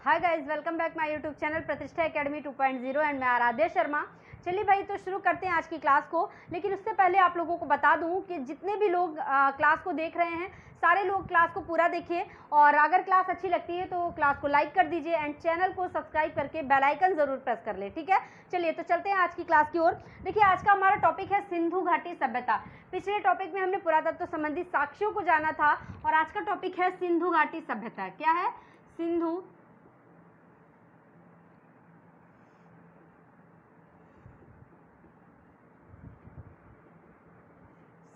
Hi guys, welcome back my YouTube channel प्रतिष्ठा academy 2.0 and मैं आराध्या शर्मा। चलिए भाई, तो शुरू करते हैं आज की क्लास को। लेकिन उससे पहले आप लोगों को बता दूं कि जितने भी लोग क्लास को देख रहे हैं, सारे लोग क्लास को पूरा देखिए और अगर क्लास अच्छी लगती है तो क्लास को लाइक कर दीजिए एंड चैनल को सब्सक्राइब करके बेल आइकन जरूर प्रेस कर ले। ठीक है, चलिए तो चलते हैं आज की क्लास की ओर। देखिए, आज का हमारा टॉपिक है सिंधु घाटी सभ्यता। पिछले टॉपिक में हमने पुरातत्व संबंधी साक्ष्यों को जाना था और आज का टॉपिक है सिंधु घाटी सभ्यता। क्या है? सिंधु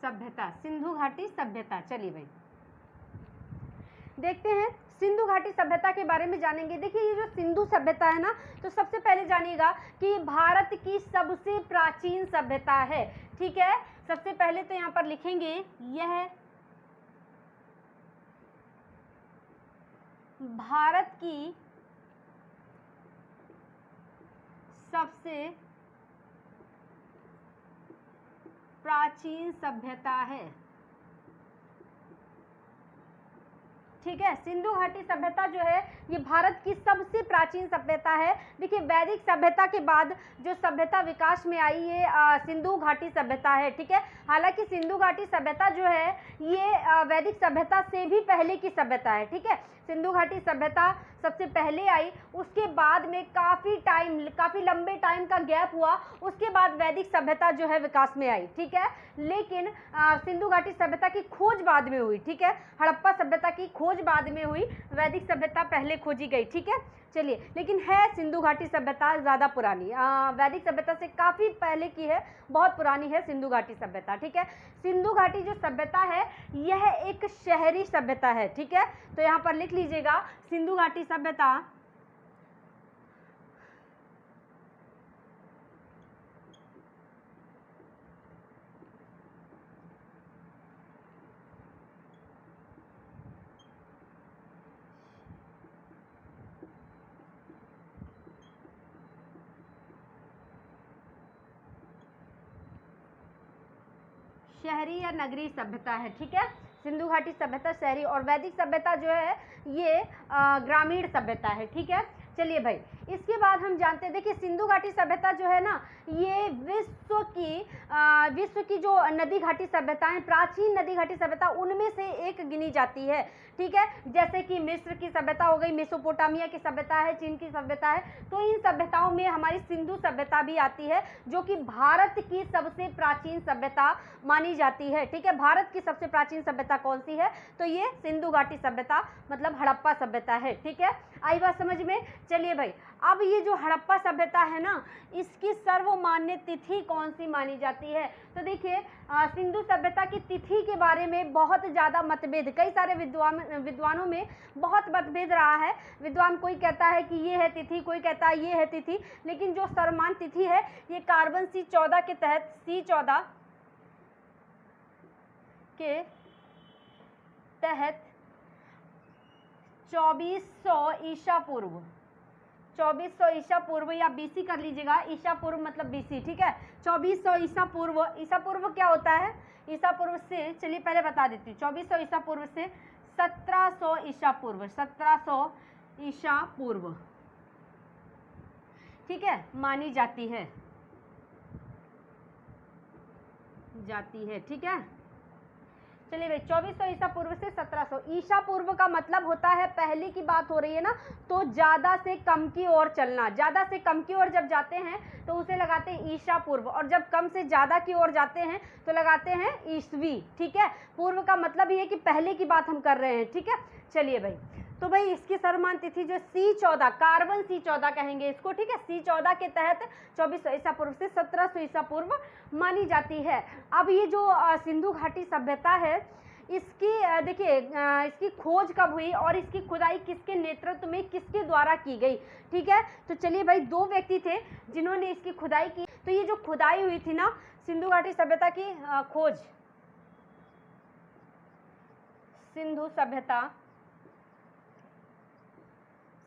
सभ्यता, सिंधु घाटी सभ्यता। चलिए भाई देखते हैं, सिंधु घाटी सभ्यता के बारे में जानेंगे। देखिए, ये जो सिंधु सभ्यता है ना, तो सबसे पहले जानिएगा कि भारत की सबसे प्राचीन सभ्यता है। ठीक है, सबसे पहले तो यहाँ पर लिखेंगे यह भारत की सबसे प्राचीन सभ्यता है। ठीक है, सिंधु घाटी सभ्यता जो है ये भारत की सबसे प्राचीन सभ्यता है। देखिए, वैदिक सभ्यता के बाद जो सभ्यता विकास में आई है सिंधु घाटी सभ्यता है। ठीक है, हालांकि सिंधु घाटी सभ्यता जो है ये वैदिक सभ्यता से भी पहले की सभ्यता है। ठीक है, सिंधु घाटी सभ्यता सबसे पहले आई, उसके बाद में काफ़ी लंबे टाइम का गैप हुआ, उसके बाद वैदिक सभ्यता जो है विकास में आई। ठीक है, लेकिन सिंधु घाटी सभ्यता की खोज बाद में हुई। ठीक है, हड़प्पा सभ्यता की खोज बाद में हुई, वैदिक सभ्यता पहले खोजी गई। ठीक है, चलिए, लेकिन है सिंधु घाटी सभ्यता ज़्यादा पुरानी, वैदिक सभ्यता से काफ़ी पहले की है, बहुत पुरानी है सिंधु घाटी सभ्यता। ठीक है, सिंधु घाटी जो सभ्यता है यह एक शहरी सभ्यता है। ठीक है, तो यहाँ पर लिख लीजिएगा सिंधु घाटी सभ्यता शहरी या नगरीय सभ्यता है। ठीक है, सिंधु घाटी सभ्यता शहरी और वैदिक सभ्यता जो है ये ग्रामीण सभ्यता है। ठीक है, चलिए भाई, इसके बाद हम जानते हैं, देखिए सिंधु घाटी सभ्यता जो है ना, ये विश्व की जो नदी घाटी सभ्यताएं, प्राचीन नदी घाटी सभ्यता, उनमें से एक गिनी जाती है। ठीक है, जैसे कि मिस्र की सभ्यता हो गई, मेसोपोटामिया की सभ्यता है, चीन की सभ्यता है, तो इन सभ्यताओं में हमारी सिंधु सभ्यता भी आती है, जो कि भारत की सबसे प्राचीन सभ्यता मानी जाती है। ठीक है, भारत की सबसे प्राचीन सभ्यता कौन सी है? तो ये सिंधु घाटी सभ्यता मतलब हड़प्पा सभ्यता है। ठीक है, आई बात समझ में? चलिए भाई, अब ये जो हड़प्पा सभ्यता है ना, इसकी सर्वमान्य तिथि कौन सी मानी जाती है? तो देखिए, सिंधु सभ्यता की तिथि के बारे में बहुत ज़्यादा मतभेद, कई सारे विद्वानों में बहुत मतभेद रहा है। विद्वान कोई कहता है कि ये है तिथि, कोई कहता है ये है तिथि, लेकिन जो सर्वमान्य तिथि है ये कार्बन C14 के तहत, C14 के तहत 2400 ईसा पूर्व, 2400 ईसा पूर्व या बीसी कर लीजिएगा, ईसा पूर्व मतलब बीसी। ठीक है, 2400 ईसा पूर्व। ईसा पूर्व क्या होता है? ईसा पूर्व से, चलिए पहले बता देती हूँ, 2400 ईसा पूर्व से 1700 ईसा पूर्व, 1700 ईसा पूर्व, ठीक है, मानी जाती है। ठीक है, चलिए भाई, 2400 ईसा पूर्व से 1700 ईसा पूर्व का मतलब होता है, पहले की बात हो रही है ना, तो ज्यादा से कम की ओर चलना। ज्यादा से कम की ओर जब जाते हैं तो उसे लगाते हैं ईसा पूर्व, और जब कम से ज्यादा की ओर जाते हैं तो लगाते हैं ईसवी। ठीक है, पूर्व का मतलब ये है कि पहले की बात हम कर रहे हैं। ठीक है, चलिए भाई, तो भाई इसकी सर्वमान्य तिथि जो C14, कार्बन C14 कहेंगे इसको। ठीक है, C14 के तहत 2400 ईसा पूर्व से 1700 ईसा पूर्व मानी जाती है। अब ये जो सिंधु घाटी सभ्यता है, इसकी देखिए इसकी खोज कब हुई और इसकी खुदाई किसके नेतृत्व में, किसके द्वारा की गई? ठीक है, तो चलिए भाई, दो व्यक्ति थे जिन्होंने इसकी खुदाई की। तो ये जो खुदाई हुई थी ना, सिंधु घाटी सभ्यता की खोज, सिंधु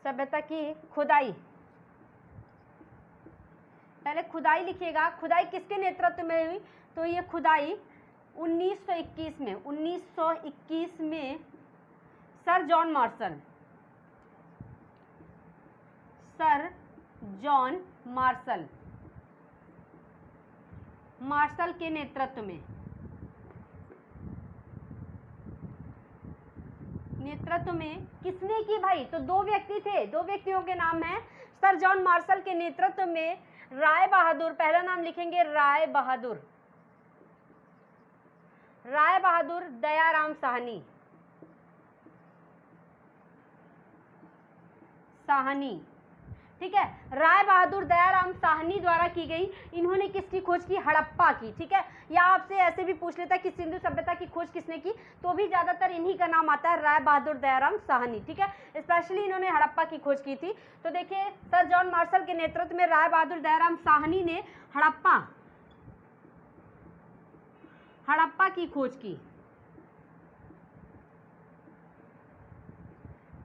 सभ्यता की खुदाई, पहले खुदाई लिखिएगा, खुदाई किसके नेतृत्व में हुई? तो ये खुदाई 1921 में sir John marshal sir John Marshall के नेतृत्व में किसने की भाई? तो दो व्यक्ति थे, दो व्यक्तियों के नाम हैं। सर जॉन मार्शल के नेतृत्व में राय बहादुर, पहला नाम लिखेंगे राय बहादुर दयाराम साहनी, ठीक है। राय बहादुर दयाराम साहनी द्वारा की गई। इन्होंने किसकी खोज की? हड़प्पा की, ठीक है। या आपसे ऐसे भी पूछ लेता है कि सिंधु सभ्यता की खोज किसने की, तो भी ज्यादातर इन्हीं का नाम आता है, राय बहादुर दयाराम साहनी, ठीक है। स्पेशली इन्होंने हड़प्पा की खोज की थी। तो देखिए, सर जॉन मार्शल के नेतृत्व में राय बहादुर दयाराम साहनी ने हड़प्पा की खोज की,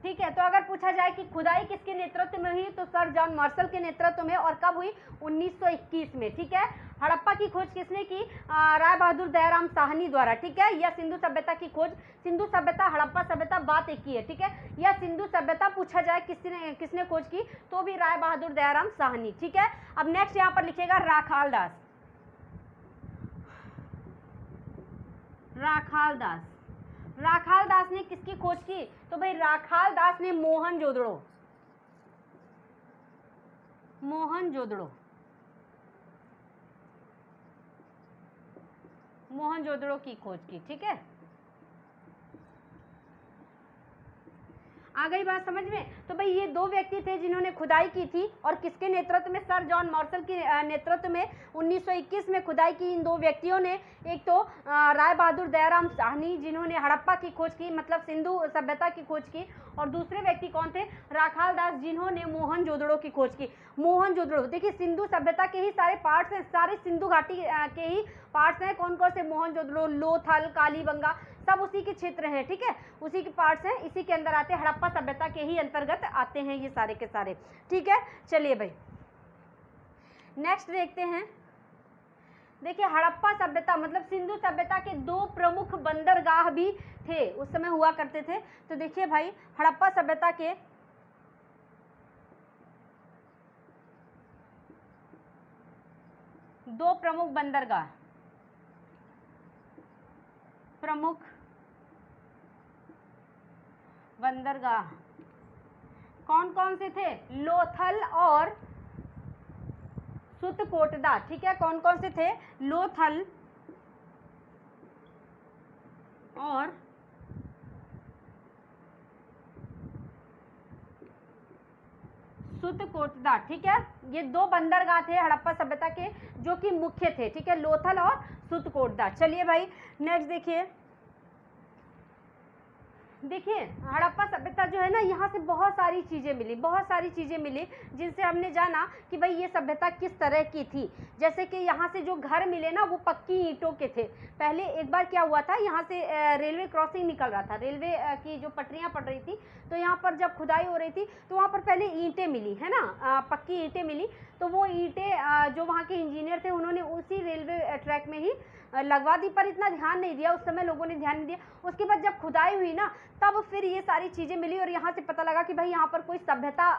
ठीक है। तो अगर पूछा जाए कि खुदाई किसके नेतृत्व में हुई, तो सर जॉन मार्शल के नेतृत्व में, और कब हुई? 1921 में, ठीक है। हड़प्पा की खोज किसने की? राय बहादुर दयाराम साहनी द्वारा, ठीक है। या सिंधु सभ्यता की खोज, सिंधु सभ्यता हड़प्पा सभ्यता बात एक ही है, ठीक है। या सिंधु सभ्यता पूछा जाए किसने खोज की, तो भी राय बहादुर दयाराम साहनी, ठीक है। अब नेक्स्ट यहाँ पर लिखेगा राखाल दास ने किसकी खोज की? तो भाई राखाल दास ने मोहनजोदड़ो की खोज की, ठीक है। आ गई बात समझ में? तो भाई ये दो व्यक्ति थे जिन्होंने खुदाई की थी, और किसके नेतृत्व में? सर जॉन मार्शल के नेतृत्व में 1921 में खुदाई की इन दो व्यक्तियों ने। एक तो राय बहादुर दयाराम साहनी जिन्होंने हड़प्पा की खोज की, मतलब सिंधु सभ्यता की खोज की, और दूसरे व्यक्ति कौन थे? राखाल दास जिन्होंने मोहनजोदड़ो की खोज की। मोहनजोदड़ो, देखिए सिंधु सभ्यता के ही सारे पार्ट्स हैं, सारे सिंधु घाटी के ही पार्ट्स हैं। कौन कौन से? मोहनजोदड़ो, लोथल, कालीबंगा, सब उसी के क्षेत्र हैं, ठीक है, उसी के पार्ट्स हैं, इसी के अंदर आते हैं, हड़प्पा सभ्यता के ही अंतर्गत आते हैं ये सारे के सारे, ठीक है। चलिए भाई नेक्स्ट देखते हैं। देखिए हड़प्पा सभ्यता मतलब सिंधु सभ्यता के दो प्रमुख बंदरगाह भी थे, उस समय हुआ करते थे। तो देखिए भाई हड़प्पा सभ्यता के दो प्रमुख बंदरगाह कौन कौन से थे? लोथल और सुतकोटदा, ठीक है। कौन कौन से थे? लोथल और सुतकोटदा, ठीक है। ये दो बंदरगाह थे हड़प्पा सभ्यता के जो कि मुख्य थे, ठीक है, लोथल और सुतकोटदा। चलिए भाई नेक्स्ट देखिए हड़प्पा सभ्यता जो है ना, यहाँ से बहुत सारी चीज़ें मिली जिनसे हमने जाना कि भाई ये सभ्यता किस तरह की थी। जैसे कि यहाँ से जो घर मिले ना वो पक्की ईंटों के थे। पहले एक बार क्या हुआ था, यहाँ से रेलवे क्रॉसिंग निकल रहा था, रेलवे की जो पटरियाँ पड़ रही थी, तो यहाँ पर जब खुदाई हो रही थी तो वहाँ पर पहले ईंटें मिली है ना, पक्की ईंटें मिली। तो वो ईंटें जो वहाँ के इंजीनियर थे उन्होंने उसी रेलवे ट्रैक में ही लगवा दी, पर इतना ध्यान नहीं दिया, उस समय लोगों ने ध्यान नहीं दिया। उसके बाद जब खुदाई हुई ना तब फिर ये सारी चीज़ें मिली और यहाँ से पता लगा कि भाई यहाँ पर कोई सभ्यता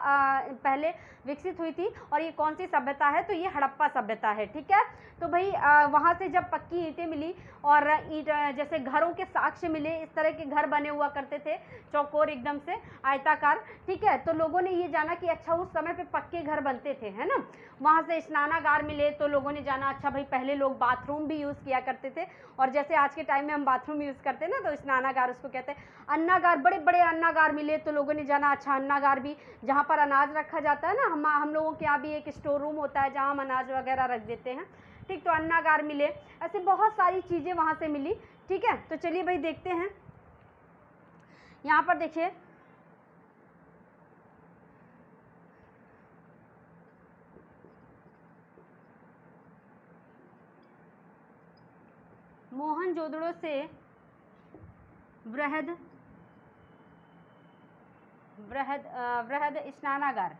पहले विकसित हुई थी, और ये कौन सी सभ्यता है? तो ये हड़प्पा सभ्यता है, ठीक है। तो भाई वहाँ से जब पक्की ईंटें मिली और ईंट जैसे घरों के साक्ष्य मिले, इस तरह के घर बने हुआ करते थे, चौकोर एकदम से आयताकार, ठीक है। तो लोगों ने ये जाना कि अच्छा उस समय पे पक्के घर बनते थे, है ना। वहाँ से स्नानागार मिले तो लोगों ने जाना अच्छा भाई पहले लोग बाथरूम भी यूज़ किया करते थे, और जैसे आज के टाइम में हम बाथरूम यूज़ करते हैं ना, तो स्नानागार उसको कहते हैं। अन्नागार, बड़े बड़े अन्नागार मिले तो लोगों ने जाना अच्छा अन्नागार भी जहाँ पर अनाज रखा जाता है ना, हम लोगों के यहाँ भी एक स्टोर रूम होता है जहाँ हम अनाज वगैरह रख देते हैं, ठीक। तो अन्नागार मिले, ऐसे बहुत सारी चीज़ें वहाँ से मिली, ठीक है। तो चलिए भाई देखते हैं, यहाँ पर देखिए मोहनजोदड़ो से वृहद स्नानागार,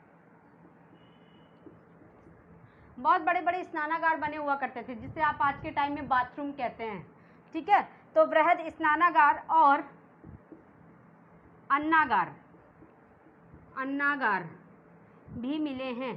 बहुत बड़े बड़े स्नानागार बने हुआ करते थे जिसे आप आज के टाइम में बाथरूम कहते हैं, ठीक है। तो वृहद स्नानागार और अन्नागार भी मिले हैं।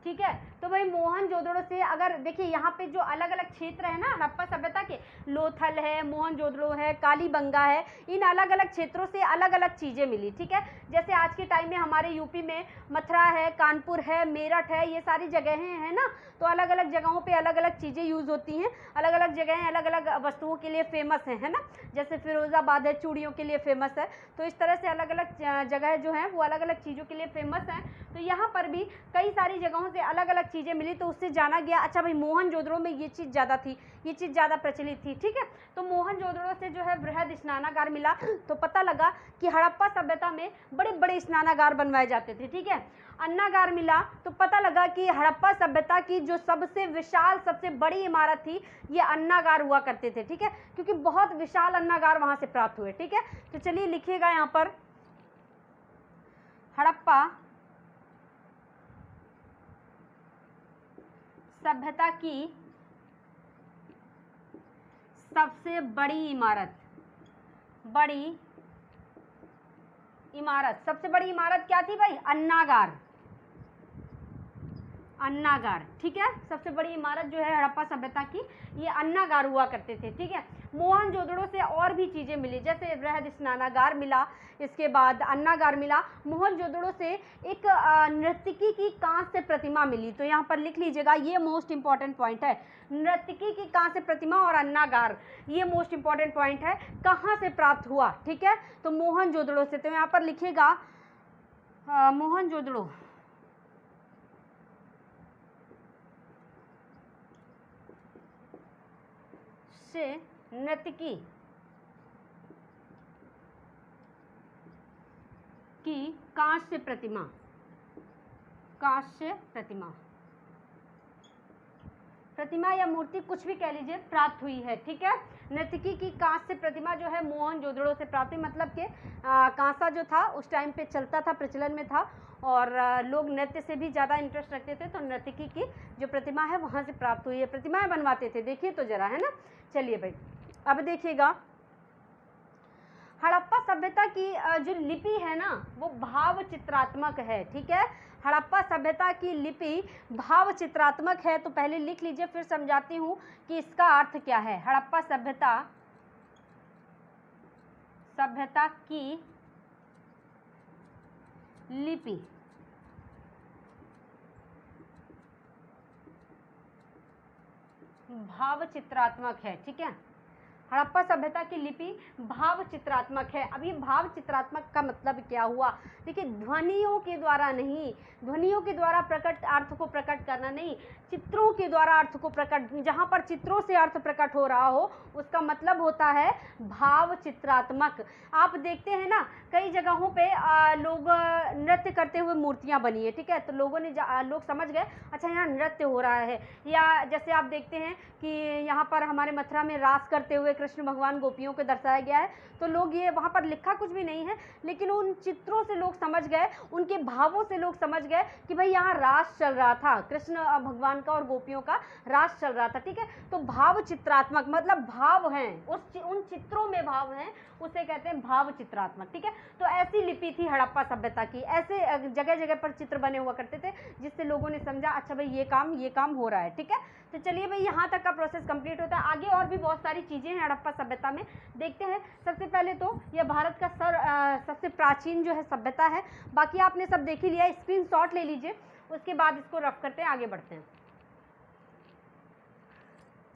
ठीक है, तो भाई मोहनजोदड़ो से अगर देखिए यहाँ पे जो अलग अलग क्षेत्र है ना हड़प्पा सभ्यता के, लोथल है, मोहनजोदड़ो है, कालीबंगा है, इन अलग अलग क्षेत्रों से अलग अलग चीज़ें मिली। ठीक है, जैसे आज के टाइम में हमारे यूपी में मथुरा है, कानपुर है, मेरठ है, ये सारी जगहें हैं ना, तो अलग अलग जगहों पे अलग अलग चीज़ें यूज़ होती हैं, अलग अलग जगहें अलग अलग वस्तुओं के लिए फेमस हैं, है ना। जैसे फिरोज़ाबाद है, चूड़ियों के लिए फेमस है, तो इस तरह से अलग अलग जगह जो हैं वो अलग अलग चीज़ों के लिए फेमस हैं। तो यहाँ पर भी कई सारी जगहों से अलग अलग चीज़ें मिली, तो उससे जाना गया अच्छा भाई मोहनजोदड़ो में ये चीज़ ज़्यादा थी, ये चीज़ ज़्यादा प्रचलित थी। ठीक है, तो मोहनजोदड़ो से जो है बृहद स्नानागार मिला, तो पता लगा कि हड़प्पा सभ्यता में बड़े बड़े स्नानागार बनवाए जाते थे। ठीक है, अन्नागार मिला, तो पता लगा कि हड़प्पा सभ्यता की जो सबसे विशाल सबसे बड़ी इमारत थी ये अन्नागार हुआ करते थे। ठीक है, क्योंकि बहुत विशाल अन्नागार वहाँ से प्राप्त हुए। ठीक है, तो चलिए लिखिएगा यहाँ पर हड़प्पा सभ्यता की सबसे बड़ी इमारत, सबसे बड़ी इमारत क्या थी भाई? अन्नागार। ठीक है, सबसे बड़ी इमारत जो है हड़प्पा सभ्यता की ये अन्नागार हुआ करते थे। ठीक है, मोहनजोदड़ो से और भी चीज़ें मिली, जैसे बृहद स्नानागार मिला, इसके बाद अन्नागार मिला। मोहनजोदड़ो से एक नर्तकी की कांस्य प्रतिमा मिली, तो यहाँ पर लिख लीजिएगा, ये मोस्ट इंपॉर्टेंट पॉइंट है। नर्तकी की कांस्य प्रतिमा और अन्नागार, ये मोस्ट इंपॉर्टेंट पॉइंट है। कहाँ से प्राप्त हुआ? ठीक है, तो मोहनजोदड़ो से, तो यहाँ पर लिखिएगा मोहनजोदड़ो से नर्तकी की कांस्य प्रतिमा या मूर्ति कुछ भी कह लीजिए प्राप्त हुई है। ठीक है, नर्तकी की कांस्य प्रतिमा जो है मोहनजोदड़ो से प्राप्त हुई, मतलब कि कांसा जो था उस टाइम पे चलता था, प्रचलन में था, और लोग नृत्य से भी ज़्यादा इंटरेस्ट रखते थे, तो नर्तकी की जो प्रतिमा है वहाँ से प्राप्त हुई है। प्रतिमाएं बनवाते थे, देखिए तो जरा, है ना। चलिए भाई, अब देखिएगा हड़प्पा सभ्यता की जो लिपि है ना वो भाव चित्रात्मक है। ठीक है, हड़प्पा सभ्यता की लिपि भाव चित्रात्मक है, तो पहले लिख लीजिए फिर समझाती हूँ कि इसका अर्थ क्या है। हड़प्पा सभ्यता की लिपि भाव चित्रात्मक है। ठीक है, हड़प्पा सभ्यता की लिपि भाव चित्रात्मक है। अब ये भाव चित्रात्मक का मतलब क्या हुआ? देखिए, ध्वनियों के द्वारा नहीं, ध्वनियों के द्वारा प्रकट अर्थ को प्रकट करना नहीं, चित्रों के द्वारा अर्थ को प्रकट, जहाँ पर चित्रों से अर्थ प्रकट हो रहा हो उसका मतलब होता है भाव चित्रात्मक। आप देखते हैं ना कई जगहों पे लोग नृत्य करते हुए मूर्तियाँ बनी है। ठीक है, तो लोगों ने लोग समझ गए अच्छा यहाँ नृत्य हो रहा है, या जैसे आप देखते हैं कि यहाँ पर हमारे मथुरा में रास करते हुए कृष्ण भगवान गोपियों को दर्शाया गया है, तो लोग ये वहाँ पर लिखा कुछ भी नहीं है, लेकिन उन चित्रों से लोग समझ गए, उनके भावों से लोग समझ गए कि भाई यहाँ रास चल रहा था, कृष्ण भगवान का और गोपियों का रास चल रहा था। ठीक है, तो भाव चित्रात्मक मतलब भाव हैं, उन चित्रों में भाव हैं, उसे कहते हैं भाव चित्रात्मक। ठीक है, तो ऐसी लिपि थी हड़प्पा सभ्यता की, ऐसे जगह जगह पर चित्र बने हुआ करते थे जिससे लोगों ने समझा अच्छा भाई ये काम हो रहा है। ठीक है, तो चलिए भाई यहाँ तक का प्रोसेस कंप्लीट होता है। आगे और भी बहुत सारी चीज़ें हैं हड़प्पा सभ्यता में, देखते हैं। सबसे पहले तो यह भारत का सबसे प्राचीन जो है सभ्यता है, बाकी आपने सब देख ही लिया, स्क्रीनशॉट ले लीजिए, उसके बाद इसको रफ करते हैं, आगे बढ़ते हैं।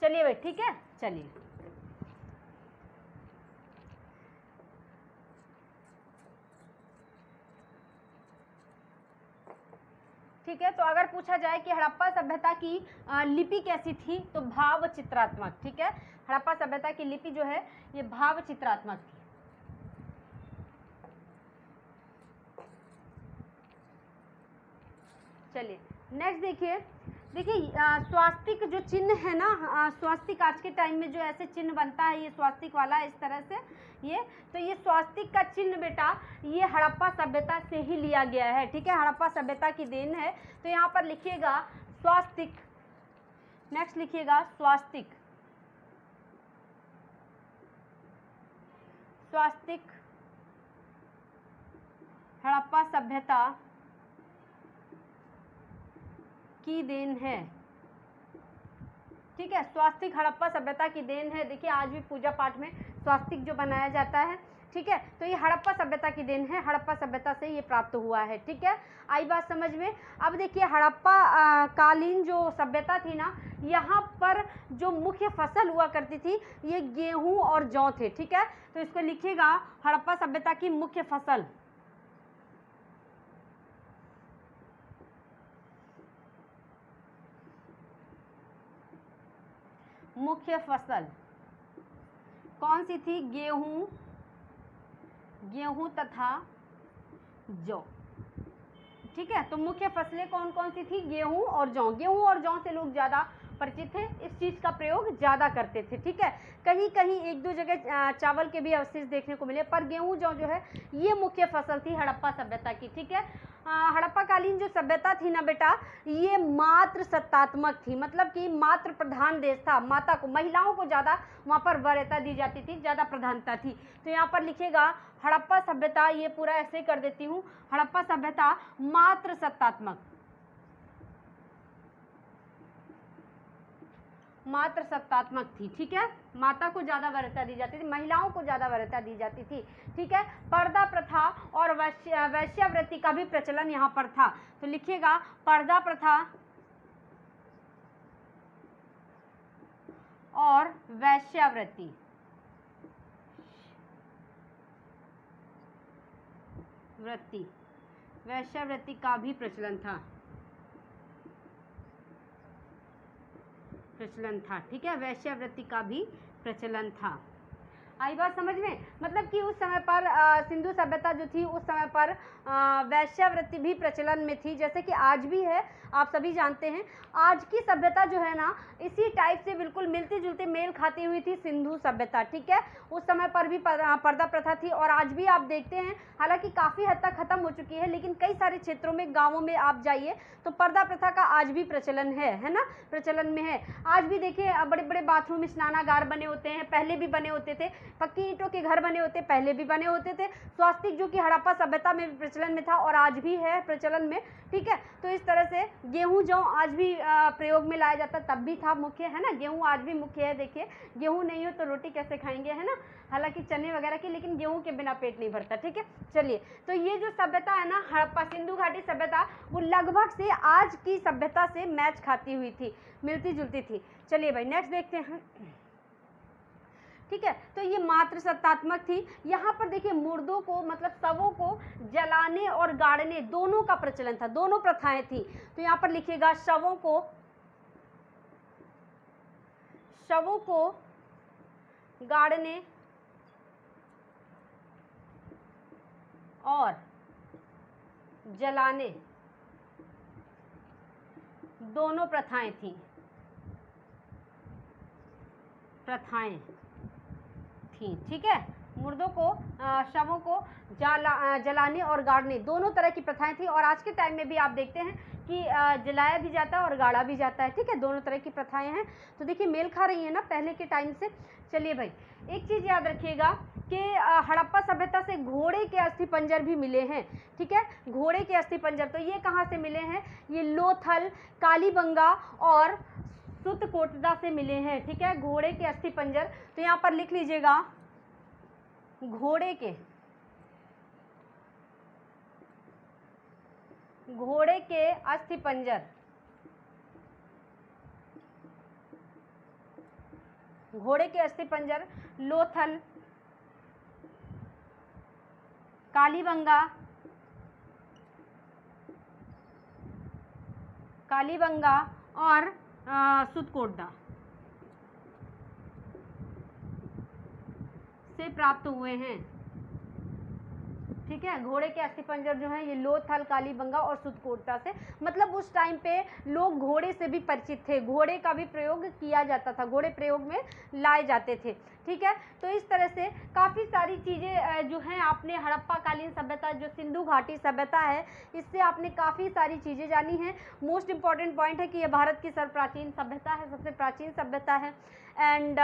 चलिए भाई, ठीक है, चलिए ठीक है। तो अगर पूछा जाए कि हड़प्पा सभ्यता की लिपि कैसी थी, तो भाव चित्रात्मक। ठीक है, हड़प्पा सभ्यता की लिपि जो है ये भाव चित्रात्मक थी। चलिए नेक्स्ट देखिए स्वास्तिक जो चिन्ह है ना, स्वास्तिक आज के टाइम में जो ऐसे चिन्ह बनता है, ये स्वास्तिक वाला इस तरह से, तो ये स्वास्तिक का चिन्ह बेटा ये हड़प्पा सभ्यता से ही लिया गया है। ठीक है, हड़प्पा सभ्यता की देन है, तो यहाँ पर लिखिएगा स्वास्तिक। नेक्स्ट लिखिएगा स्वास्तिक हड़प्पा सभ्यता की देन है। ठीक है, स्वास्तिक हड़प्पा सभ्यता की देन है। देखिए आज भी पूजा पाठ में स्वास्तिक जो बनाया जाता है, ठीक है, तो ये हड़प्पा सभ्यता की देन है, हड़प्पा सभ्यता से ये प्राप्त हुआ है। ठीक है, आई बात समझ में। अब देखिए हड़प्पा कालीन जो सभ्यता थी ना, यहाँ पर जो मुख्य फसल हुआ करती थी ये गेहूं और जौ थे। ठीक है, तो इसको लिखिएगा, हड़प्पा सभ्यता की मुख्य फसल, मुख्य फसल कौन सी थी? गेहूं, गेहूं तथा जौ। ठीक है, तो मुख्य फसलें कौन कौन सी थी? गेहूं और जौ। गेहूं और जौ से लोग ज़्यादा परिचित थे, इस चीज़ का प्रयोग ज़्यादा करते थे। ठीक है, कहीं कहीं एक दो जगह चावल के भी अवशेष देखने को मिले, पर गेहूं जौ जो है ये मुख्य फसल थी हड़प्पा सभ्यता की। ठीक है, हड़प्पा कालीन जो सभ्यता थी ना बेटा, ये मात्र सत्तात्मक थी, मतलब कि मात्र प्रधान देश था। माता को, महिलाओं को ज़्यादा वहाँ पर वरीयता दी जाती थी, ज़्यादा प्रधानता थी। तो यहाँ पर लिखेगा हड़प्पा सभ्यता, ये पूरा ऐसे कर देती हूँ, हड़प्पा सभ्यता मात्र सत्तात्मक, मात्र सत्तात्मक थी। ठीक है, माता को ज़्यादा वरीयता दी जाती थी, महिलाओं को ज़्यादा वरीयता दी जाती थी। ठीक है, पर्दा प्रथा और वैश्यावृत्ति का भी प्रचलन यहाँ पर था। तो लिखिएगा पर्दा प्रथा और वैश्यावृत्ति, वैश्यावृत्ति का भी प्रचलन था, ठीक है, वैश्यावृत्ति का भी प्रचलन था। आई बात समझ में। मतलब कि उस समय पर सिंधु सभ्यता जो थी उस समय पर वैश्यावृत्ति भी प्रचलन में थी, जैसे कि आज भी है, आप सभी जानते हैं। आज की सभ्यता जो है ना, इसी टाइप से बिल्कुल मिलती जुलती मेल खाती हुई थी सिंधु सभ्यता। ठीक है, उस समय पर भी पर्दा प्रथा थी, और आज भी आप देखते हैं, हालांकि काफ़ी हद तक खत्म हो चुकी है, लेकिन कई सारे क्षेत्रों में, गाँवों में आप जाइए तो पर्दा प्रथा का आज भी प्रचलन है ना, प्रचलन में है। आज भी देखिए बड़े बड़े बाथरूम स्नानागार बने होते हैं, पहले भी बने होते थे, पक्की ईंटों के घर बने होते, पहले भी बने होते थे। स्वास्तिक जो कि हड़प्पा सभ्यता में प्रचलन में था और आज भी है प्रचलन में। ठीक है, तो इस तरह से गेहूं जौ आज भी प्रयोग में लाया जाता, तब भी था मुख्य, है ना, गेहूं आज भी मुख्य है। देखिए गेहूं नहीं हो तो रोटी कैसे खाएंगे, है ना, हालांकि चने वगैरह की, लेकिन गेहूं के बिना पेट नहीं भरता। ठीक है, चलिए, तो ये जो सभ्यता है ना, हड़प्पा सिंधु घाटी सभ्यता, वो लगभग से आज की सभ्यता से मैच खाती हुई थी, मिलती जुलती थी। चलिए भाई नेक्स्ट देखते हैं। ठीक है, तो ये मात्र सत्तात्मक थी। यहाँ पर देखिए मुर्दों को, मतलब शवों को जलाने और गाड़ने दोनों का प्रचलन था, दोनों प्रथाएं थी। तो यहाँ पर लिखिएगा शवों को गाड़ने और जलाने दोनों प्रथाएं थी, ठीक है, मुर्दों को, शवों को जलाने और गाड़ने दोनों तरह की प्रथाएं थी। और आज के टाइम में भी आप देखते हैं कि जलाया भी जाता है और गाड़ा भी जाता है। ठीक है, दोनों तरह की प्रथाएं हैं, तो देखिए मेल खा रही है ना पहले के टाइम से। चलिए भाई, एक चीज़ याद रखिएगा कि हड़प्पा सभ्यता से घोड़े के अस्थिपंजर भी मिले हैं। ठीक है, घोड़े के अस्थिपंजर, तो ये कहाँ से मिले हैं? ये लोथल, कालीबंगा और सुतकोटदा से मिले हैं। ठीक है, घोड़े के अस्थिपंजर, तो यहाँ पर लिख लीजिएगा घोड़े के अस्थिपंजर, घोड़े के अस्थिपंजर लोथल, कालीबंगा और सुतकोटदा से प्राप्त हुए हैं। ठीक है, घोड़े के अस्थिपंजर जो हैं ये लोथल, कालीबंगा और सुतकोटदा से, मतलब उस टाइम पे लोग घोड़े से भी परिचित थे, घोड़े का भी प्रयोग किया जाता था, घोड़े प्रयोग में लाए जाते थे। ठीक है। तो इस तरह से काफ़ी सारी चीज़ें जो हैं आपने हड़प्पा कालीन सभ्यता, जो सिंधु घाटी सभ्यता है, इससे आपने काफ़ी सारी चीज़ें जानी हैं। मोस्ट इम्पॉर्टेंट पॉइंट है कि ये भारत की सर्वप्राचीन सभ्यता है, सबसे प्राचीन सभ्यता है। एंड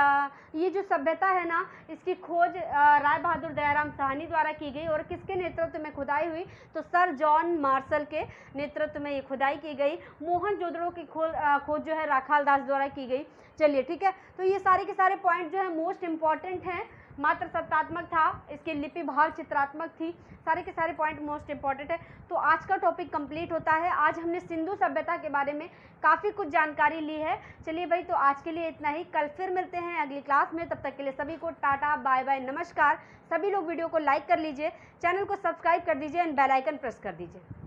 ये जो सभ्यता है ना, इसकी खोज राय बहादुर दयाराम साहनी द्वारा की गई, और किसके नेतृत्व में खुदाई हुई, तो सर जॉन मार्शल के नेतृत्व में ये खुदाई की गई। मोहनजोदड़ो की खोज जो है राखाल दास द्वारा की गई। चलिए ठीक है, तो ये सारे के सारे पॉइंट जो है मोस्ट इम्पॉर्टेंट हैं। मात्र सत्तात्मक था, इसकी लिपि भाव चित्रात्मक थी, सारे के सारे पॉइंट मोस्ट इम्पॉर्टेंट है। तो आज का टॉपिक कंप्लीट होता है। आज हमने सिंधु सभ्यता के बारे में काफ़ी कुछ जानकारी ली है। चलिए भाई, तो आज के लिए इतना ही, कल फिर मिलते हैं अगली क्लास में। तब तक के लिए सभी को टाटा बाय बाय नमस्कार। सभी लोग वीडियो को लाइक कर लीजिए, चैनल को सब्सक्राइब कर दीजिए एंड बेल आइकन प्रेस कर दीजिए।